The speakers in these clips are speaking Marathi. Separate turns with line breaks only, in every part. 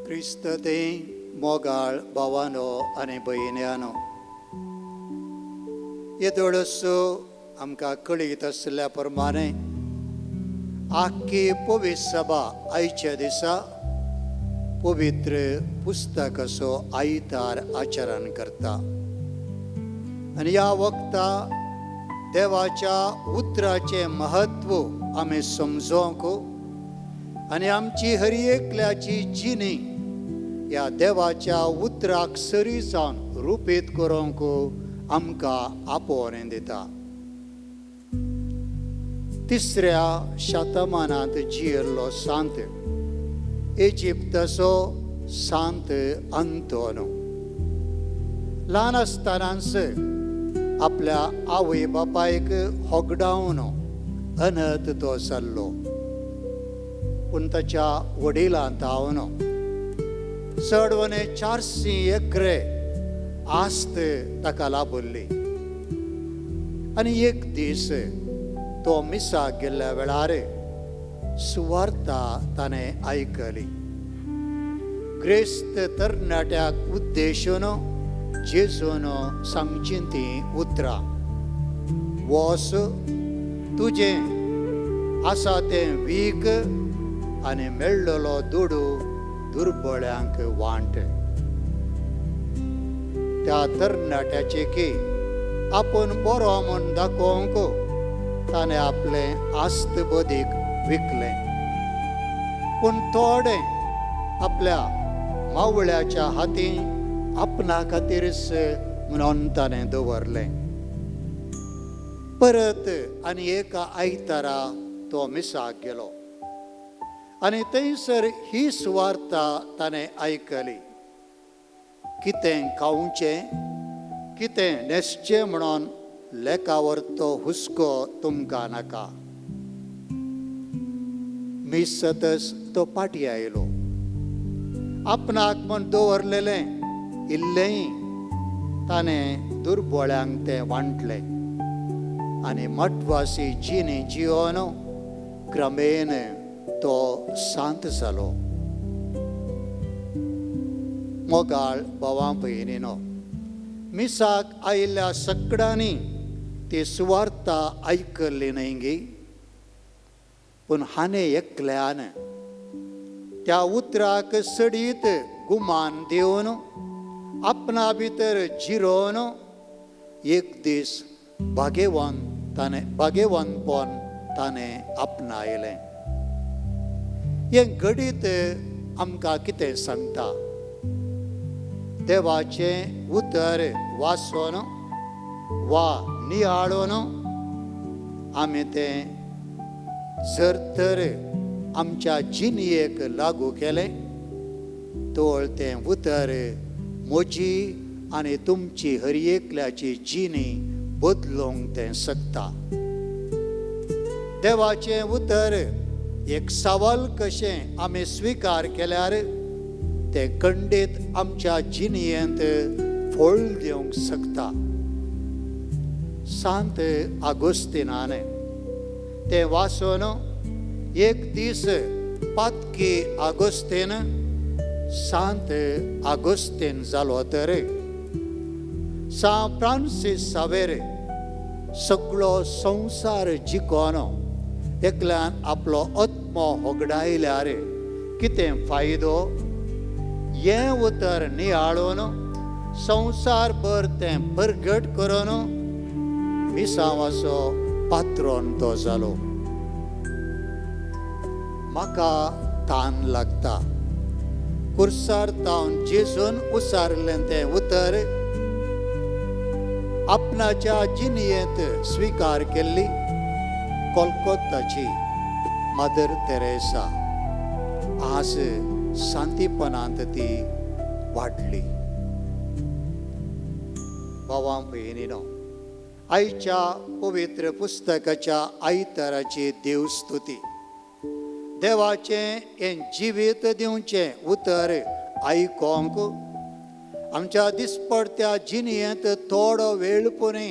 क्रिस्त ते मोगाळ भावानो आनी भयण्यानो, येदोळस आमकां कळीत आसल्या प्रमाणे आख्खी पवित्र सभा आयच्या दिसा पवित्र पुस्तकाचो आयतार आचरण करता. आनी ह्या वक्ता देवाच्या उतराचें महत्व आमी समजोंक आनी आमची हर एकल्याची जिणी ह्या देवाच्या उतराक सरी जावन रुपीत करूंक आमकां आपोवणें दिता. तिसऱ्या शतमानांत जियेल्लो सांत इजिप्ताचो सांत अंतोनो ल्हान आसतनाच आपल्या आवय बापायक होगडावन अनाथ तो जाल्लो. पूण ताच्या वडिलां तावन चडवणे 400 एकरे आस्त ताका लाबुल्ली. आनी एक दीस तो मिसाक गेल्ल्या वेळार सुवार्ता ताणें आयकली. ग्रेस्त तरणाट्याक उद्देशून जेजून सांगची ती उतरां. वोस, तुजें आसा तें वीक आनी मेळ्ळलो दुडू दुर्बळ्यांक वांट. त्या तरणाट्याचे की आपूण बरो म्हूण दाखोवंक ताणें आपलें आस्त बदीक विकलें. पूण थोडें आपल्या मावळ्याच्या हातीं आपणा खातीरच म्हणून ताणें दवरलें. परत आनी एका आयतारा तो मिसाक गेलो आनी थंयसर ही सुवार्ता ताणें आयकली. कितें खावचें, कितें न्हेसचें म्हणून लेकावर तो हुस्को तुमकां नाका. मिसतच तो पाटी आयलो. आपणाक म्हूण दवरलेलें इल्लेंय ताणें दुर्बळ्यांक तें वांटलें आनी मठवासी जिणी जियोन क्रमेन तो सांत जालो. मोगाळ भावां भयणीनो, मिसाक आयिल्ल्या सगळ्यांनी ती सुवार्ता आयकल्ली न्हय गे. पूण हाणे एकल्यान त्या उतराक सडीत गुमान दिवन आपणा भितर जिरोवन एक दीस भाग्यवानपण ताणें आपणायलें. हें घडीत आमकां कितें सांगता? देवाचें उतर वाचून वा नियाळून आमी तें जर तर आमच्या जिणयेक लागू केलें तर तें उतर म्हजी आनी तुमची हर एकल्याची जिणी बदलूंक तें शकता. देवाचें उतर एक सवाल कशें आमी स्विकार केल्यार तें खंडीत आमच्या जिणयेंत फळ दिवंक शकता. सांत आगोस्तिनान तें वाचून एक दीस पातकी आगोस्तीन सांत आगोस्तीन जालो तर सान फ्रांसीस सावेर सगळो संवसार जिखोन एकल्यान आपलो आत्मो होगडायल्यार कितें फायदो? हें उतर नियाळून संवसारभर तें परगट करून मिसावाचो पात्रोन तो जालो. म्हाका तान लागता. कुर्सार तावन जेजून उसारलें तें उतर आपणाच्या जिणयेंत स्विकार केल्ली कोलकाताची मदर तेरेसा आज शांतीपणांत ती वाडली. भावां भयणीनो, आयच्या पवित्र पुस्तकाच्या आयताराची देवस्तुती देवाचें हें जिवीत दिवचें उतर आयकोंक आमच्या दिसपडत्या जिणयेंत थोडो वेळ पुणी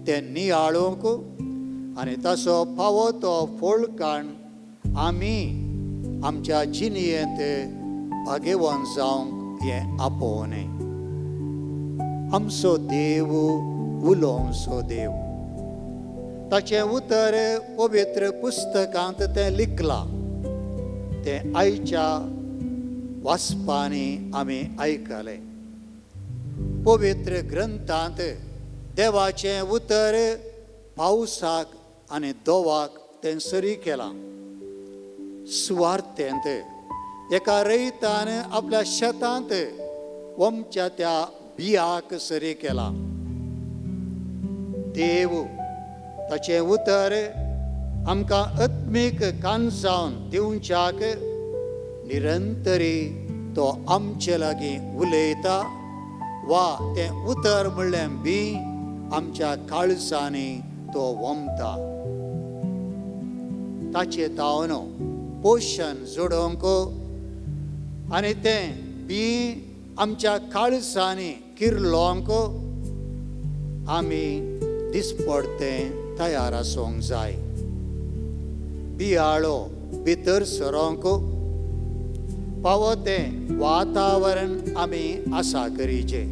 तें नियाळोंक आनी ताचो फावो तो फळ काण आमी आमच्या जिणयेंत भाग्यवान जावंक हें आपोवनय. आमचो देव उलोवचो देव. ताचें उतर पवित्र पुस्तकांत तें लिखलां. तें आयच्या वाचपांनी आमी आयकलें. पवित्र ग्रंथांत देवाचें उतर पावसाक आनी दोवाक तें सरी केलां. सुवार्थेंत एका रैतान आपल्या शेतांत वमच्या त्या बियाक सरी केला. देव ताचें उतर आमकां आत्मीक कांचावन दिवच्याक निरंतरी तो आमचे लागीं उलयता, वा तें उतर म्हणलें बी आमच्या काळजांनी तो वमता. ताचे तावनो पोशन जोडोवंक आनी तें बी आमच्या काळजांनी किरलोवंक आमी दिसपडतें तयार आसूंक जाय. बियाळो भितर सरोंक फावो तें वातावरण आमी आसा करीचें.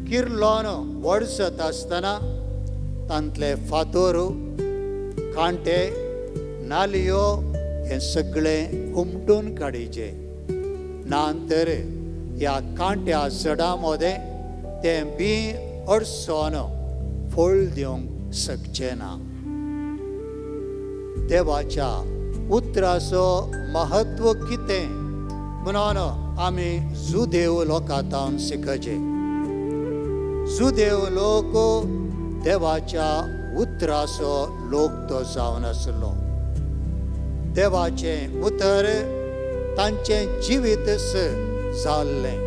किरलोन व्हड जाता आसतना तांतले फातर, कांटे, नालियो हें सगळें उमटून काडीचें. नांतर ह्या कांट्या झाडां मदें तें बी अडचोन फळ दिवंक शकचें ना. देवाच्या उतराचो महत्व कितें म्हणून आमी जुदेव लोकांतावन शिकचें. जुदेव लोक देवाच्या उतराचो लोक तो जावन आसलो. देवाचें उतर तांचें जिवीतच जाल्लें.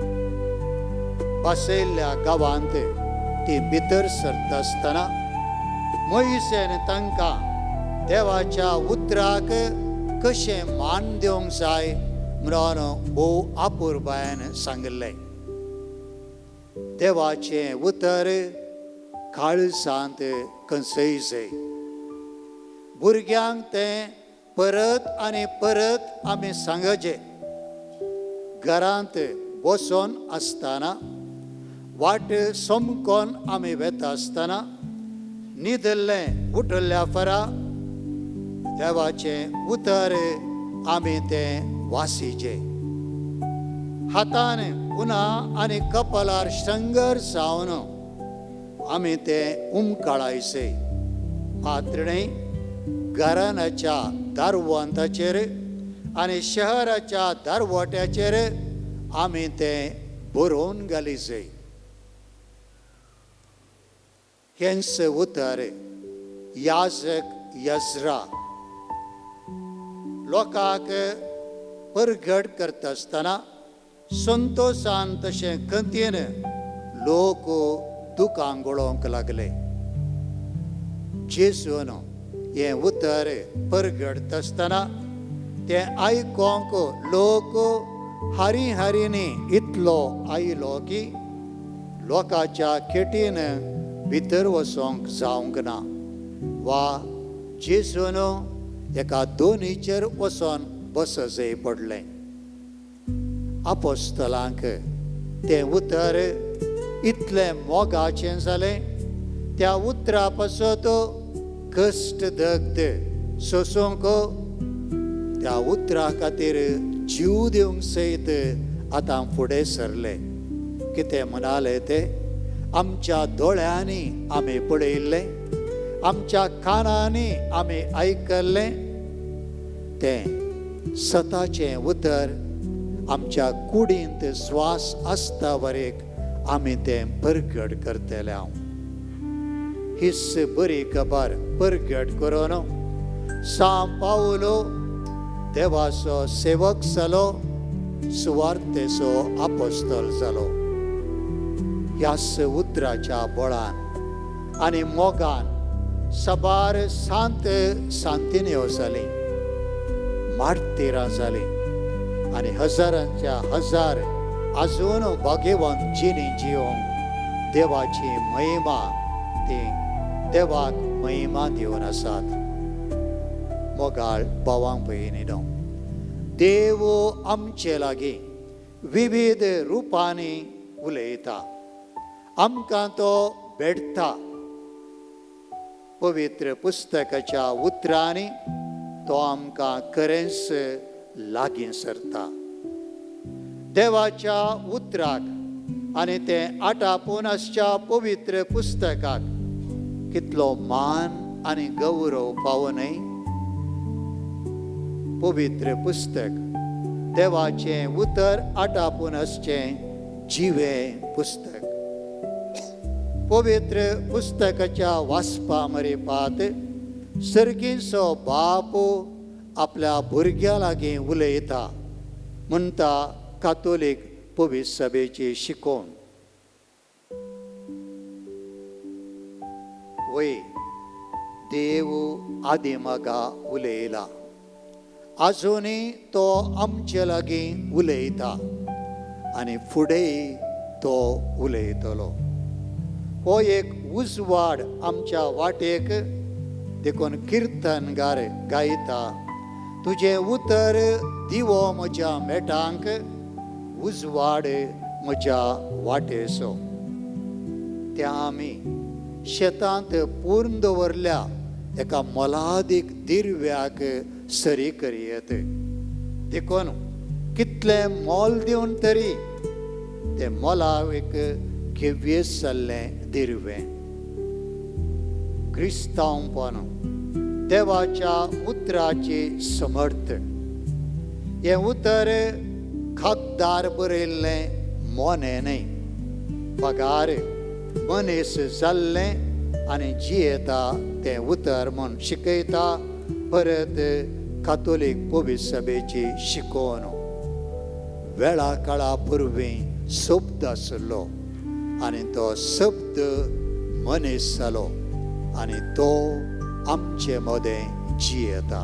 बसयल्ल्या गांवांत ती भितर सरता आसतना मोइसेन तांकां देवाच्या उतराक कशें मान दिवंक जाय म्हणून भोव आपुरबायेन सांगलें. देवाचें उतर काळजांत कसयचें. भुरग्यांक तें परत आनी परत आमी सांगचें. घरांत बसोन आसतना, वाट समकोन आमी वेता आसतना, न्हिदल्लें उठल्या फरा देवाचें उतर आमी तें वासिचें. हातान उनां आनी कपालार शंगर जावन आमी तें उमकाळायचें. मात्र घराण्याच्या दारवंताचेर आनी शहराच्या दारवट्याचेर आमी तें बरोवन घालीचें. हेंच उतर याजक यजरा लोकांक परगट करता आसतना संतोशान तशें खंतीन लोक दुकान गळोवंक लागले. जेजून हें उतर परगडता आसतना तें आयकोंक लोक हारी हारीनी इतलो आयलो की लोकांच्या केटीन भितर वचोंक जावंक ना. वा जेजून एका दोनीचेर वचोन बसचें पडलें. आपोस्तलांक तें उतर इतलें मोगाचें जालें. त्या उतरा पासत कश्ट दग्ध सोसूंक त्या उतरा खातीर जीव दिवंक सयत आतां फुडें सरले. कितें म्हणालें तें आमच्या दोळ्यांनी आमी पळयल्लें, आमच्या कानांनी आमी आयकल्लें. तें सताचें उतर आमच्या कुडींत स्वास आसता वरेक आमी तें परगट करतले. हांव हिस्स बरी खबर परगट करून सांव पावलो देवाचो सेवक जालो, सुवार्थेचो आपोस्तल जालो. ह्याच उतराच्या बळान आनी मोगान सबार सांत सांतिन्यो जाली, मार्तिरां जालीं आनी हजारांच्या हजार आजून भाग्यवान जिणी जिवंक देवाची महिमा ती देवाक महिमा दिवन आसात. मोगाळ भावांक भयणीनो, देव आमचे लागीं विविध रुपांनी उलयता, आमकां तो भेटता. पवित्र पुस्तकाच्या उतरांनी तो आमकां खरेंच लागीं सरता. देवाच्या उतराक आनी ते आटापोनासच्या पवित्र पुस्तकाक कितलो मान आनी गौरव पावनय. पवित्र पुस्तक देवाचें उतर आटापोनासचें जिवें पुस्तक. पवित्र पुस्तकाच्या वाचपा मरेपात सर्गीचो बाप आपल्या भुरग्या लागीं उलयता म्हणटा कातोलीक पवित्र सभेची शिकोवण. वय देव आदिमागा उलयला, आजुनय तो आमचे लागीं उलयता आनी फुडेंय तो उलयतलो. हो एक उजवाड आमच्या वाटेक देखून कीर्तनगार गायता, तुजें उतर दिवो म्हज्या मेटांक, उजवाड म्हज्या वाटेचो. त्या आमी शेतांत पूर्ण दवरल्या एका मोलादीक दिरव्याक सरी करयत. देखून कितलें मोल दिवन तरी ते मोलाक घेव्येस जाल्लें दिरवें. क्रिस्तांवपण देवाच्या उतराची समर्थ. हें उतर खाकदार बरयल्लें मोने न्हय, पगार मनीस जाल्लें आनी जियेता तें उतर म्हूण शिकयता परत कातोलीक पवित्र सभेची शिकोवण. वेळा काळा पुर्वीं शब्द आसलो आनी तो शब्द मनीस जालो आनी तो आमचे मदें जियेता.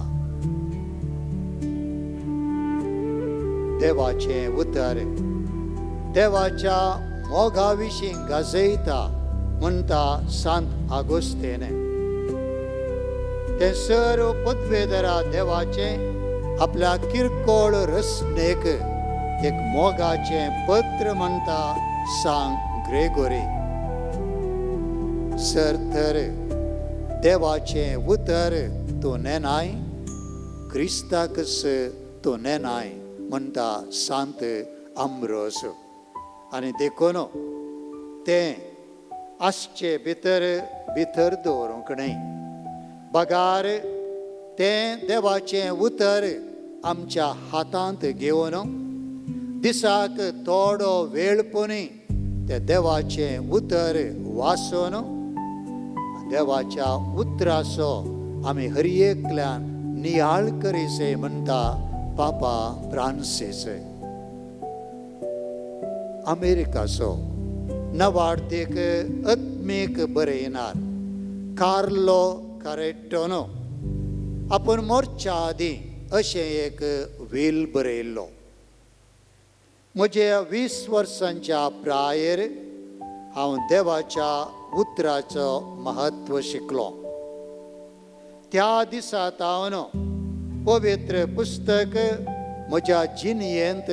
देवाचें उतर देवाच्या मोगा विशीं गाजयता म्हणटा सांत आगोस्तेन. ते सर्व पदवेदरा देवाचें आपल्या किरकोळ रचनेक एक मोगाचें पत्र म्हणटा सांत ग्रेगोरी. सर तर देवाचें उतर तूं नेनाय, क्रिस्ताकच तूं नेनाय म्हणटा सांत आम्ब्रोस. आनी देखून तें आसचे भितर दवरूंक न्हय. बगार तें देवाचें उतर आमच्या हातांत घेवन दिसाक थोडो वेळपणी ते देवाचें उतर वाचून देवाच्या उतराचो आमी हर एकल्यान नियाळ करीसे म्हणटा पापा फ्रांसीस. अमेरिकाचो नवार्तीक आत्मीक बरयणार कार्लो कारेटोनो आपूण मोरच्या आदीं अशें एक वील बरयल्लो. म्हज्या 20 वर्सांच्या प्रायेर हांव देवाच्या उतराचो महत्व शिकलो. त्या दिसा हांव पवित्र पुस्तक म्हज्या जिणयेंत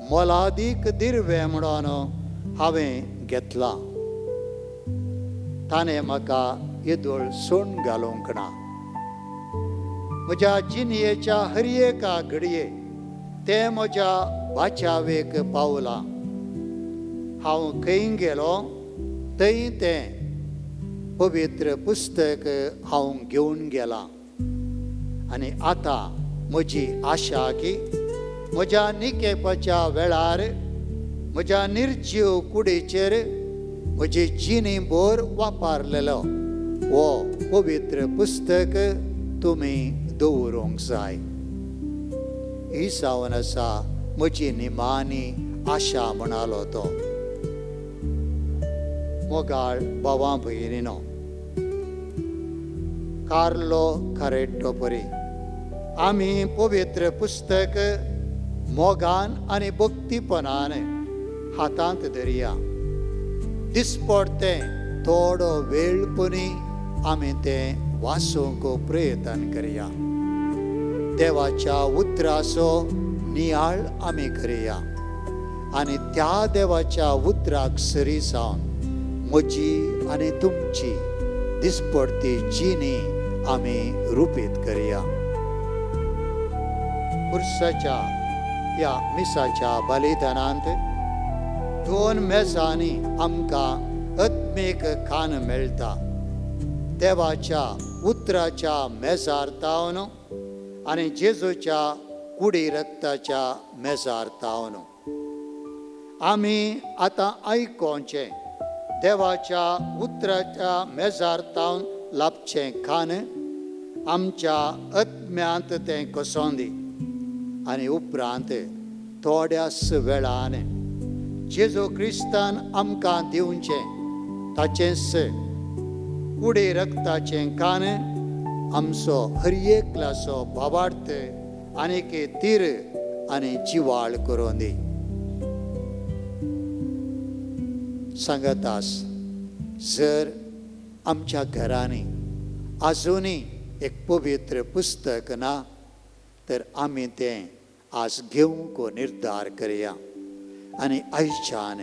मोलादीक दिरवें म्हणून हांवें घेतलां. ताणें म्हाका येदोळ सोण घालूंक ना. म्हज्या जिणयेच्या हर एका घडये तें म्हज्या बाचावेक पावलां. हांव खंय गेलो थंय तें पवित्र पुस्तक हांव घेवन गेलां. आनी आतां म्हजी आशा की म्हज्या निकेपाच्या वेळार म्हज्या निर्जीव कुडीचेर म्हजी जिणेभर वापरलेलो हो पवित्र पुस्तक तुमी दवरूंक जाय. ही जावन आसा म्हजी निमाणी आशा म्हणालो तो. मोगाळ भावां भयणीनो, कार्लो कारेटो परी आमी पवित्र पुस्तक मोगान आनी भक्तीपणान हातांत धरया. दिसपडटें थोडो वेळपणी आमी तें वाचूंक प्रयत्न करया. देवाच्या उतराचो नियाळ आमी करया आनी त्या देवाच्या उतराक सरी जावन म्हजी आनी तुमची दिसपडटी जिणी आमी रुपीत करया. उर्साच्या या मिसाच्या बलिदानांत 2 मेजांनी आमकां आत्मीक खाण मेळटा. देवाच्या उतराच्या मेजार तावन आनी जेजूच्या कुडी रक्ताच्या मेजार तावन आमी आतां आयकोचें देवाच्या उतराच्या मेजार तावन लाभचें खाण आमच्या आत्म्यांत तें कसोंदी आनी उपरांत थोड्याच वेळान जेजू क्रिस्तान आमकां दिवचें ताचेंच कुडी रक्ताचें खाण आमचो हर एकल्याचो भावार्थ आनीक तीर आनी जिवाळ करून दी. सांगतास जर आमच्या घरांनी आजुनी एक पवित्र पुस्तक ना तर आमी तें आज घेवंक निर्धार करया आनी आयच्यान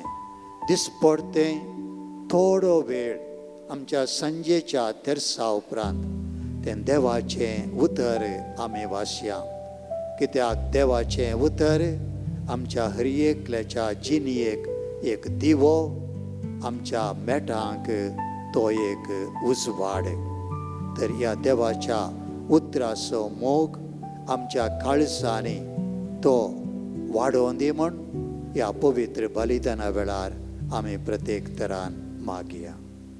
दिसपडटें थोडो वेळ आमच्या संजेच्या तेरसा उपरांत तें देवाचें उतर आमी वाचया. कित्याक देवाचें उतर आमच्या हर एकल्याच्या जिणयेक एक दिवो, आमच्या मेटांक तो एक उजवाड. तर ह्या देवाच्या उतराचो मोग आमच्या काळजांनी तो वाडोवन दी म्हूण ह्या पवित्र बलिदाना वेळार आमी प्रत्येक तरान मागया.